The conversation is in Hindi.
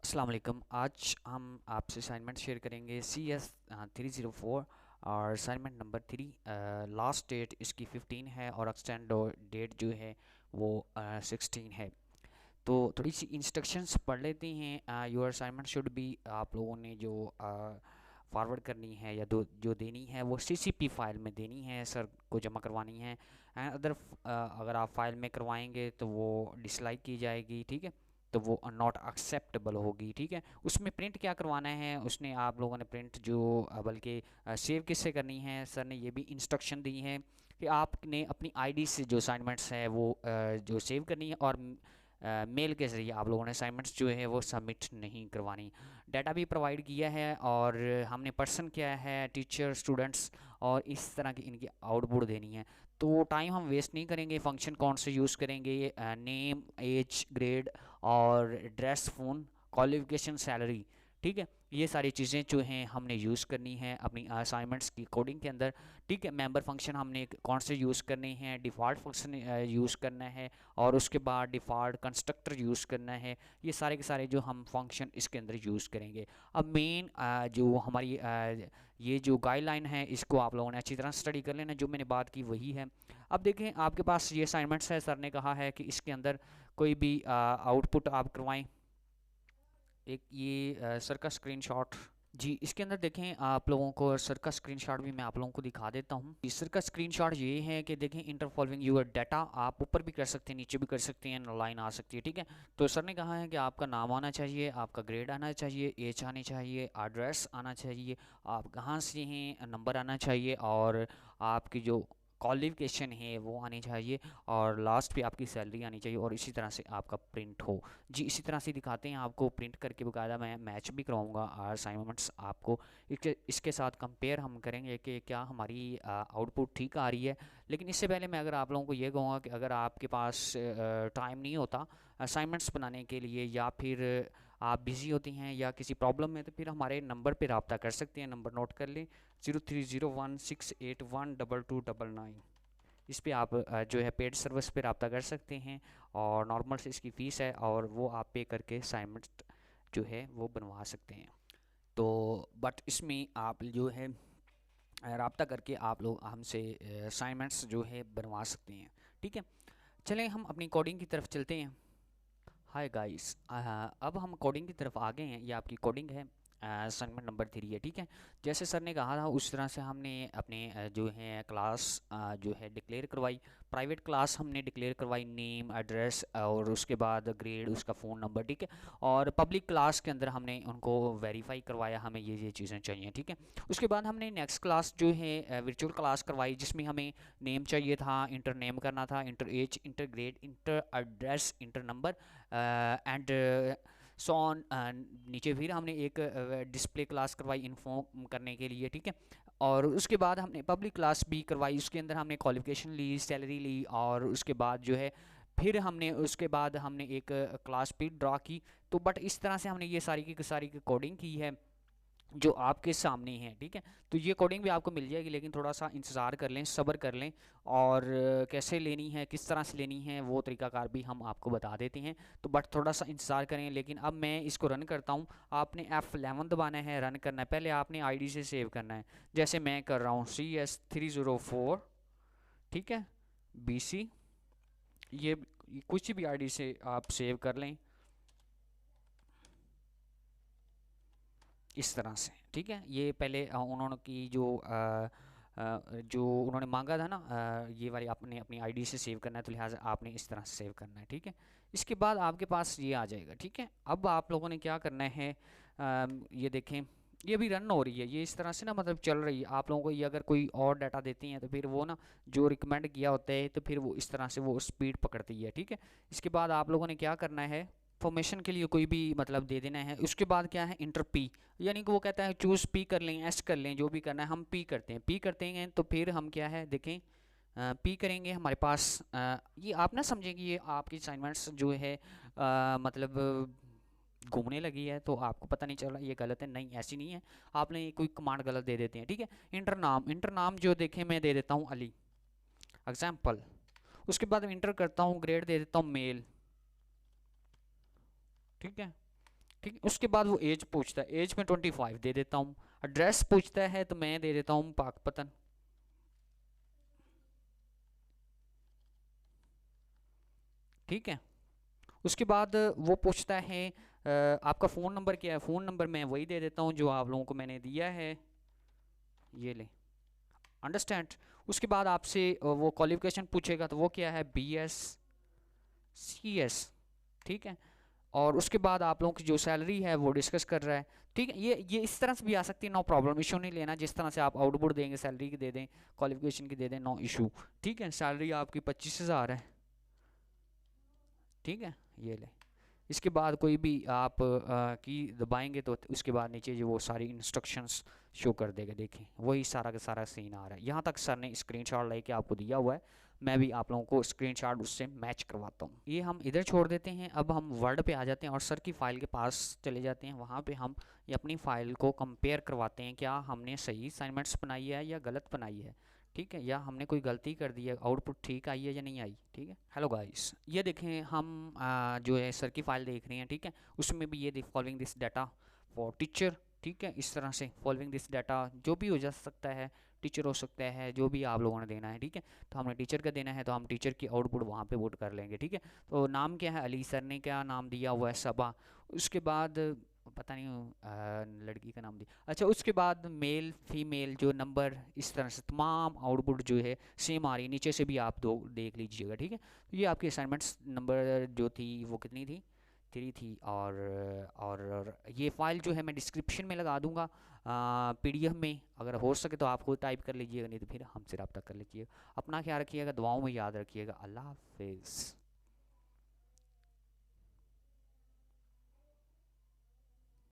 अस्सलाम वालेकुम। आज हम आपसे असाइनमेंट शेयर करेंगे CS 304 और असाइनमेंट नंबर 3। लास्ट डेट इसकी 15 है और एक्सटेंड डेट जो है वो 16 है। तो थोड़ी सी इंस्ट्रक्शंस पढ़ लेते हैं। योर असाइनमेंट शुड बी, आप लोगों ने जो फॉरवर्ड करनी है या जो देनी है वो CCP फाइल में देनी है, सर को जमा करवानी है। एंड अदर अगर आप फाइल में करवाएंगे तो वो डिसलाइक की जाएगी, ठीक है, तो वो नॉट एक्सेप्टेबल होगी, ठीक है। उसमें प्रिंट क्या करवाना है, उसने आप लोगों ने प्रिंट जो बल्कि सेव किससे करनी है, सर ने ये भी इंस्ट्रक्शन दी है कि आपने अपनी आईडी से जो असाइनमेंट्स है वो जो सेव करनी है, और मेल के ज़रिए आप लोगों ने असाइनमेंट्स जो है वो सबमिट नहीं करवानी। डाटा भी प्रोवाइड किया है और हमने पर्सन किया है टीचर स्टूडेंट्स, और इस तरह की इनकी आउटपुट देनी है। तो टाइम हम वेस्ट नहीं करेंगे। फंक्शन कौन से यूज़ करेंगे, नेम, एज, ग्रेड और एड्रेस, फ़ोन, क्वालिफिकेशन, सैलरी, ठीक है। ये सारी चीज़ें जो हैं हमने यूज़ करनी है अपनी असाइनमेंट्स की कोडिंग के अंदर, ठीक है। मेंबर फंक्शन हमने कौन से यूज़ करने हैं, डिफ़ॉल्ट फंक्शन यूज़ करना है, और उसके बाद डिफ़ॉल्ट कंस्ट्रक्टर यूज़ करना है। ये सारे के सारे जो हम फंक्शन इसके अंदर यूज़ करेंगे। अब मेन जो हमारी ये जो गाइडलाइन है इसको आप लोगों ने अच्छी तरह स्टडी कर लेना, जो मैंने बात की वही है। अब देखें, आपके पास ये असाइनमेंट्स है, सर ने कहा है कि इसके अंदर कोई भी आउटपुट आप करवाएं। एक ये सर का स्क्रीनशॉट, जी इसके अंदर देखें, आप लोगों को सर का स्क्रीनशॉट भी मैं आप लोगों को दिखा देता हूँ। इस सर का स्क्रीनशॉट ये है कि देखें, इंटर फॉलोइंग यूर डाटा, आप ऊपर भी कर सकते हैं, नीचे भी कर सकते हैं, लाइन आ सकती है, ठीक है। तो सर ने कहा है कि आपका नाम आना चाहिए, आपका ग्रेड आना चाहिए, एज आनी चाहिए, एड्रेस आना चाहिए, आप कहाँ से हैं, नंबर आना चाहिए, और आपकी जो क्वालिफिकेशन है वो आनी चाहिए, और लास्ट पे आपकी सैलरी आनी चाहिए, और इसी तरह से आपका प्रिंट हो। जी इसी तरह से दिखाते हैं आपको प्रिंट करके, बकायदा मैं मैच भी करवाऊंगा असाइनमेंट्स आपको। इसके साथ कंपेयर हम करेंगे कि क्या हमारी आउटपुट ठीक आ रही है। लेकिन इससे पहले मैं अगर आप लोगों को ये कहूँगा कि अगर आपके पास टाइम नहीं होता असाइनमेंट्स बनाने के लिए, या फिर आप बिज़ी होती हैं या किसी प्रॉब्लम में, तो फिर हमारे नंबर पे रब्ता कर सकते हैं। नंबर नोट कर लें, 0301681229। इस पे आप जो है पेड सर्विस पे रब्ता कर सकते हैं, और नॉर्मल से इसकी फ़ीस है, और वो आप पे करके असाइनमेंट जो है वो बनवा सकते हैं। तो बट इसमें आप जो है रब्ता करके आप लोग हमसे असाइनमेंट्स जो है बनवा सकते हैं, ठीक है। चलें हम अपनी कोडिंग की तरफ चलते हैं। हाय गाइस, अब हम कोडिंग की तरफ आ गए हैं। ये आपकी कोडिंग है, असाइनमेंट नंबर 3 है, ठीक है। जैसे सर ने कहा था उस तरह से हमने अपने जो है क्लास जो है डिक्लेयर करवाई। प्राइवेट क्लास हमने डिक्लेयर करवाई, नेम, एड्रेस, और उसके बाद ग्रेड, उसका फ़ोन नंबर, ठीक है। और पब्लिक क्लास के अंदर हमने उनको वेरीफाई करवाया, हमें ये चीज़ें चाहिए, ठीक है। उसके बाद हमने नेक्स्ट क्लास जो है वर्चुअल क्लास करवाई, जिसमें हमें नेम चाहिए था, इंटर नेम करना था, enter age, enter grade, enter address, enter number and so on. नीचे फिर हमने एक डिस्प्ले क्लास करवाई इन्फॉर्म करने के लिए, ठीक है। और उसके बाद हमने पब्लिक क्लास भी करवाई, उसके अंदर हमने क्वालिफिकेशन ली, सैलरी ली, और उसके बाद जो है फिर हमने उसके बाद हमने एक क्लास भी ड्रा की। तो बट इस तरह से हमने ये सारी की कोडिंग की है जो आपके सामने है, ठीक है। तो ये कोडिंग भी आपको मिल जाएगी, लेकिन थोड़ा सा इंतज़ार कर लें, सब्र कर लें, और कैसे लेनी है, किस तरह से लेनी है, वो तरीकाकार भी हम आपको बता देते हैं। तो बट थोड़ा सा इंतज़ार करें। लेकिन अब मैं इसको रन करता हूँ। आपने F11 दबाना है, रन करना है। पहले आपने आईडी से सेव करना है, जैसे मैं कर रहा हूँ CS 304, ठीक है, BC। ये कुछ भी आईडी से आप सेव कर लें इस तरह से, ठीक है। ये पहले उन्होंने की जो उन्होंने मांगा था ना, ये वाली आपने अपनी आईडी से सेव करना है, तो लिहाजा आपने इस तरह से सेव करना है, ठीक है। इसके बाद आपके पास ये आ जाएगा, ठीक है। अब आप लोगों ने क्या करना है, ये देखें, ये अभी रन हो रही है, ये इस तरह से ना मतलब चल रही है। आप लोगों को ये अगर कोई और डाटा देती हैं तो फिर वो ना जो रिकमेंड किया होता है, तो फिर वो इस तरह से वो स्पीड पकड़ती है, ठीक है। इसके बाद आप लोगों ने क्या करना है, फॉर्मेशन के लिए कोई भी मतलब दे देना है। उसके बाद क्या है, इंटर पी, यानी कि वो कहता है चूज़ पी कर लें, एस कर लें, जो भी करना है। हम पी करते हैं, पी करते हैं, तो फिर हम क्या है देखें, पी करेंगे। हमारे पास ये आप ना समझें कि ये आपकी असाइनमेंट्स जो है मतलब घूमने लगी है, तो आपको पता नहीं चल रहा, ये गलत है। नहीं, ऐसी नहीं है, आपने कोई कमांड गलत दे देते हैं, ठीक है। इंटर नाम जो देखें मैं दे देता हूँ अली, एग्जाम्पल। उसके बाद इंटर करता हूँ, ग्रेड दे देता हूँ मेल, ठीक है। ठीक है। उसके बाद वो एज पूछता है, एज में 25 दे देता हूँ। एड्रेस पूछता है तो मैं दे देता हूँ पाकपतन। ठीक है। उसके बाद वो पूछता है आपका फ़ोन नंबर क्या है, फ़ोन नंबर मैं वही दे देता हूँ जो आप लोगों को मैंने दिया है, ये ले, अंडरस्टैंड। उसके बाद आपसे वो क्वालिफिकेशन पूछेगा, तो वो क्या है, BSc। ठीक है। और उसके बाद आप लोगों की जो सैलरी है वो डिस्कस कर रहा है। ठीक है। ये इस तरह से भी आ सकती है, नो प्रॉब्लम, इशू नहीं लेना। जिस तरह से आप आउटपुट देंगे, सैलरी की दे दें, क्वालिफिकेशन की दे दें, नो इशू। ठीक है। सैलरी आपकी 25,000 है। ठीक है। ये ले। इसके बाद कोई भी आप की दबाएंगे तो उसके बाद नीचे जो वो सारी इंस्ट्रक्शंस शो कर देगा। देखें वही सारा का सारा सीन आ रहा है। यहाँ तक सर ने स्क्रीनशॉट लेके आपको दिया हुआ है। मैं भी आप लोगों को स्क्रीनशॉट उससे मैच करवाता हूँ। ये हम इधर छोड़ देते हैं। अब हम वर्ड पे आ जाते हैं और सर की फ़ाइल के पास चले जाते हैं। वहाँ पे हम ये अपनी फ़ाइल को कंपेयर करवाते हैं, क्या हमने सही असाइनमेंट्स बनाई है या गलत बनाई है। ठीक है। या हमने कोई गलती कर दी है, आउटपुट ठीक आई है या नहीं आई। ठीक है। हेलो गाइस, ये देखें हम जो है सर की फाइल देख रहे हैं। ठीक है। उसमें भी ये following this data for teacher. ठीक है। इस तरह से फॉलोइंग दिस डाटा जो भी हो जा सकता है, टीचर हो सकता है, जो भी आप लोगों ने देना है। ठीक है। तो हमने टीचर का देना है तो हम टीचर की आउटपुट वहाँ पे वोट कर लेंगे। ठीक है। तो नाम क्या है, अली। सर ने क्या नाम दिया हुआ है, सबा। उसके बाद पता नहीं लड़की का नाम दिया। अच्छा, उसके बाद मेल फीमेल जो नंबर, इस तरह से तमाम आउटपुट जो है सेम आ रही है। नीचे से भी आप दो देख लीजिएगा। ठीक है। तो ये आपकी असाइनमेंट्स नंबर जो थी वो कितनी थी, 3 थी। और ये फ़ाइल जो है मैं डिस्क्रिप्शन में लगा दूंगा PDF में। अगर हो सके तो आप खुद टाइप कर लीजिएगा, नहीं तो फिर हमसे रब्ता कर लीजिएगा। अपना ख्याल रखिएगा, दुआओं में याद रखिएगा। अल्लाह हाफिज़।